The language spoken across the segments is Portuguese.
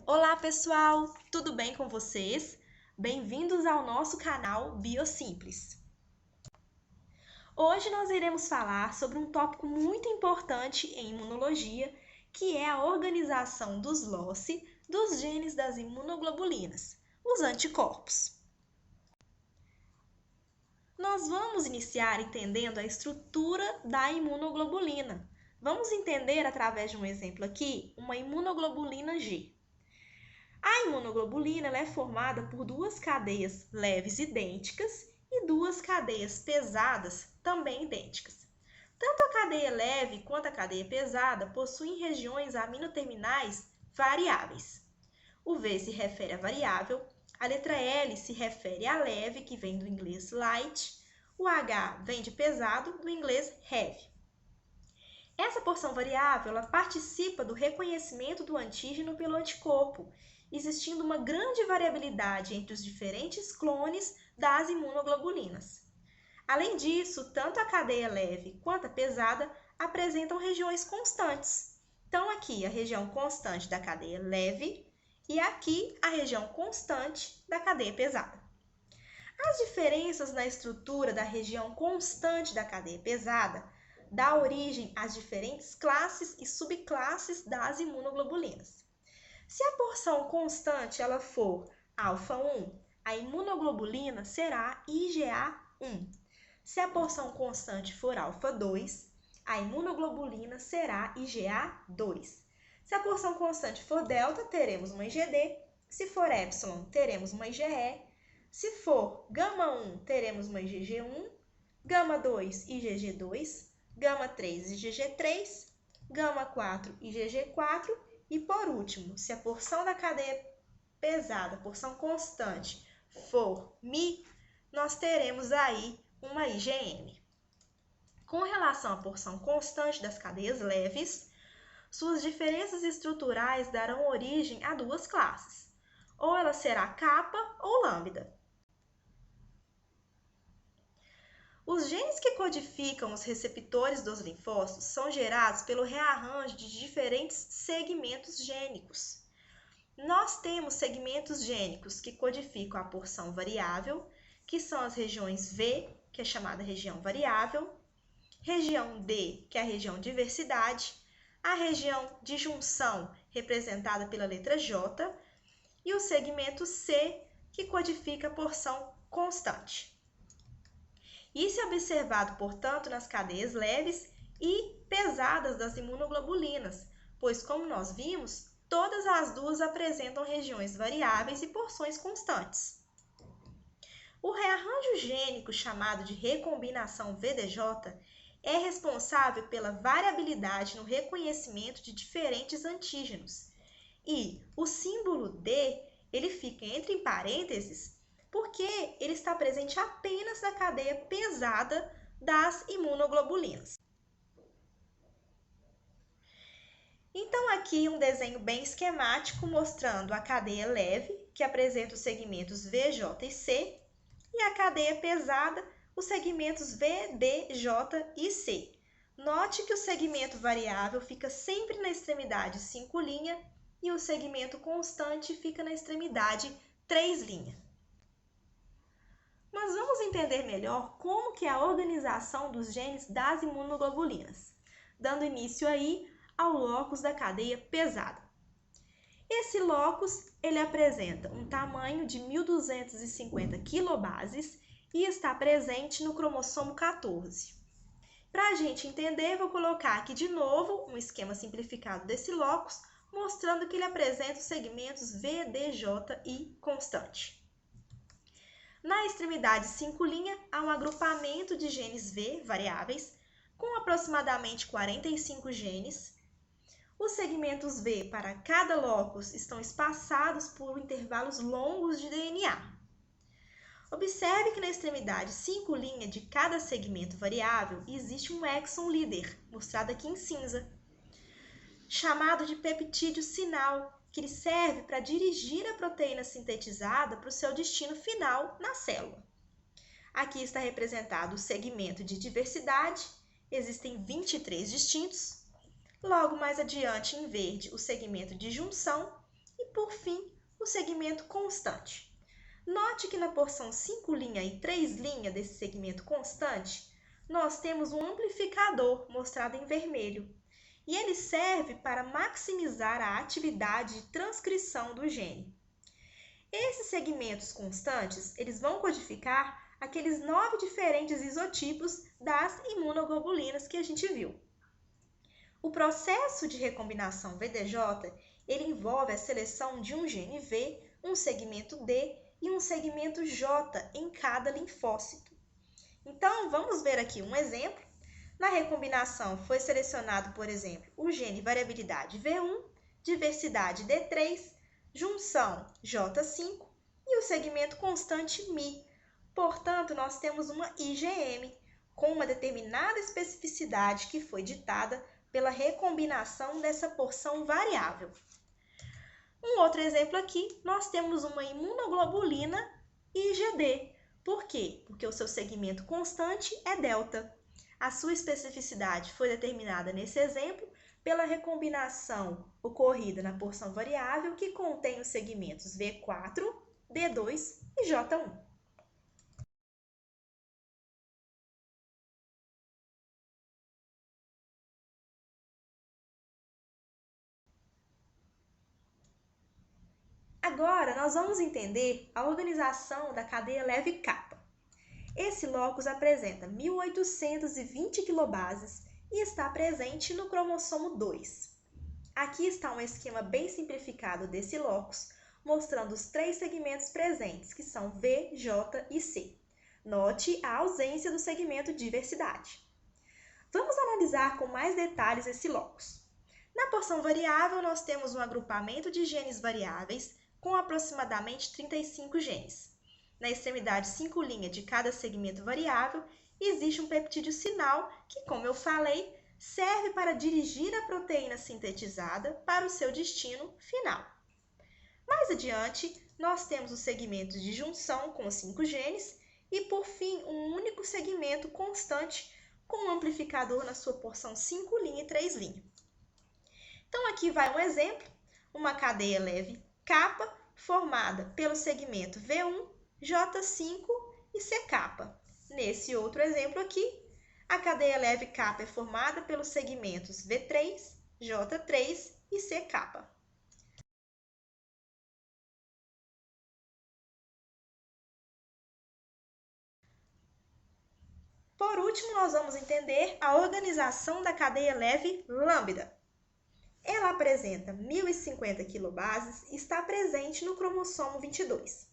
Olá pessoal, tudo bem com vocês? Bem-vindos ao nosso canal Biosimples. Hoje nós iremos falar sobre um tópico muito importante em imunologia, que é a organização dos loci dos genes das imunoglobulinas, os anticorpos. Nós vamos iniciar entendendo a estrutura da imunoglobulina. Vamos entender através de um exemplo aqui, uma imunoglobulina G. A imunoglobulina é formada por duas cadeias leves idênticas e duas cadeias pesadas também idênticas. Tanto a cadeia leve quanto a cadeia pesada possuem regiões aminoterminais variáveis. O V se refere à variável, a letra L se refere à leve, que vem do inglês light, o H vem de pesado, do inglês heavy. Essa porção variável ela participa do reconhecimento do antígeno pelo anticorpo, existindo uma grande variabilidade entre os diferentes clones das imunoglobulinas. Além disso, tanto a cadeia leve quanto a pesada apresentam regiões constantes. Então, aqui a região constante da cadeia leve e aqui a região constante da cadeia pesada. As diferenças na estrutura da região constante da cadeia pesada dá origem às diferentes classes e subclasses das imunoglobulinas. Se a porção constante ela for alfa-1, a imunoglobulina será IgA1. Se a porção constante for alfa-2, a imunoglobulina será IgA2. Se a porção constante for delta, teremos uma IgD. Se for epsilon, teremos uma IgE. Se for gama1, teremos uma IgG1, gama2, IgG2, gama3, IgG3, gama4, IgG4 e, por último, se a porção da cadeia pesada, a porção constante, for Mi, nós teremos aí uma IgM. Com relação à porção constante das cadeias leves, suas diferenças estruturais darão origem a duas classes. Ou ela será kappa ou lambda. Os genes que codificam os receptores dos linfócitos são gerados pelo rearranjo de diferentes segmentos gênicos. Nós temos segmentos gênicos que codificam a porção variável, que são as regiões V, que é chamada região variável, região D, que é a região diversidade, a região de junção, representada pela letra J, e o segmento C, que codifica a porção constante. Isso é observado, portanto, nas cadeias leves e pesadas das imunoglobulinas, pois, como nós vimos, todas as duas apresentam regiões variáveis e porções constantes. O rearranjo gênico, chamado de recombinação VDJ, é responsável pela variabilidade no reconhecimento de diferentes antígenos. E o símbolo D, ele fica entre parênteses, porque ele está presente apenas na cadeia pesada das imunoglobulinas. Então, aqui um desenho bem esquemático mostrando a cadeia leve, que apresenta os segmentos V, J e C, e a cadeia pesada, os segmentos V, D, J e C. Note que o segmento variável fica sempre na extremidade 5', e o segmento constante fica na extremidade 3'. Mas vamos entender melhor como que é a organização dos genes das imunoglobulinas, dando início aí ao locus da cadeia pesada. Esse locus ele apresenta um tamanho de 1.250 kilobases e está presente no cromossomo 14. Para a gente entender, vou colocar aqui de novo um esquema simplificado desse locus, mostrando que ele apresenta os segmentos V, D, J e constante. Na extremidade 5', há um agrupamento de genes V variáveis, com aproximadamente 45 genes. Os segmentos V para cada locus estão espaçados por intervalos longos de DNA. Observe que na extremidade 5' de cada segmento variável existe um exon líder, mostrado aqui em cinza, chamado de peptídeo sinal, que lhe serve para dirigir a proteína sintetizada para o seu destino final na célula. Aqui está representado o segmento de diversidade, existem 23 distintos. Logo mais adiante, em verde, o segmento de junção e, por fim, o segmento constante. Note que na porção 5' e 3' desse segmento constante, nós temos um amplificador mostrado em vermelho. E ele serve para maximizar a atividade de transcrição do gene. Esses segmentos constantes, eles vão codificar aqueles 9 diferentes isotipos das imunoglobulinas que a gente viu. O processo de recombinação VDJ, ele envolve a seleção de um gene V, um segmento D e um segmento J em cada linfócito. Então, vamos ver aqui um exemplo. Na recombinação foi selecionado, por exemplo, o gene variabilidade V1, diversidade D3, junção J5 e o segmento constante Mi. Portanto, nós temos uma IgM com uma determinada especificidade que foi ditada pela recombinação dessa porção variável. Um outro exemplo aqui, nós temos uma imunoglobulina IgD. Por quê? Porque o seu segmento constante é delta. A sua especificidade foi determinada nesse exemplo pela recombinação ocorrida na porção variável que contém os segmentos V4, D2 e J1. Agora, nós vamos entender a organização da cadeia leve kappa. Esse locus apresenta 1820 quilobases e está presente no cromossomo 2. Aqui está um esquema bem simplificado desse locus, mostrando os 3 segmentos presentes, que são V, J e C. Note a ausência do segmento diversidade. Vamos analisar com mais detalhes esse locus. Na porção variável, nós temos um agrupamento de genes variáveis com aproximadamente 35 genes. Na extremidade 5' de cada segmento variável, existe um peptídeo sinal que, como eu falei, serve para dirigir a proteína sintetizada para o seu destino final. Mais adiante, nós temos os segmentos de junção com os 5 genes e, por fim, um único segmento constante com um amplificador na sua porção 5' e 3'. Então, aqui vai um exemplo, uma cadeia leve kappa formada pelo segmento V1, J5 e CK. Nesse outro exemplo aqui, a cadeia leve kappa é formada pelos segmentos V3, J3 e CK. Por último, nós vamos entender a organização da cadeia leve lambda. Ela apresenta 1050 quilobases e está presente no cromossomo 22.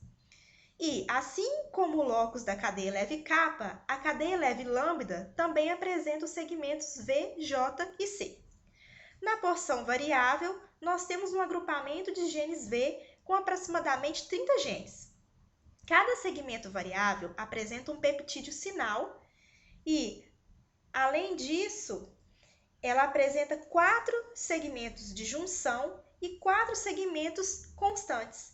E, assim como o locus da cadeia leve kappa, a cadeia leve lambda também apresenta os segmentos V, J e C. Na porção variável, nós temos um agrupamento de genes V com aproximadamente 30 genes. Cada segmento variável apresenta um peptídeo sinal e, além disso, ela apresenta 4 segmentos de junção e 4 segmentos constantes.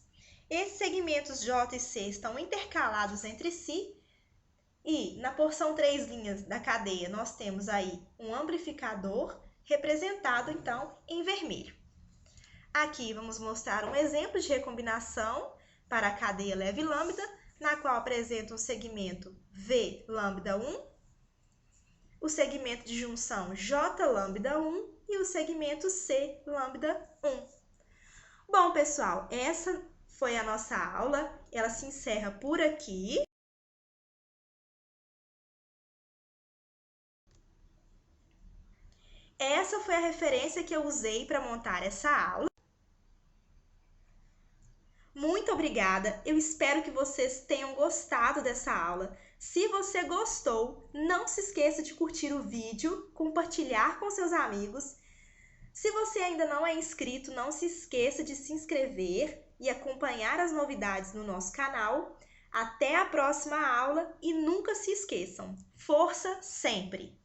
Esses segmentos J e C estão intercalados entre si e na porção 3' da cadeia nós temos aí um amplificador representado então em vermelho. Aqui vamos mostrar um exemplo de recombinação para a cadeia leve lambda, na qual apresenta um segmento V lambda 1, o segmento de junção J lambda 1 e o segmento C lambda 1. Bom, pessoal, essa foi a nossa aula, ela se encerra por aqui. Essa foi a referência que eu usei para montar essa aula. Muito obrigada, eu espero que vocês tenham gostado dessa aula. Se você gostou, não se esqueça de curtir o vídeo, compartilhar com seus amigos. Se você ainda não é inscrito, não se esqueça de se inscrever e acompanhar as novidades no nosso canal. Até a próxima aula e nunca se esqueçam, força sempre!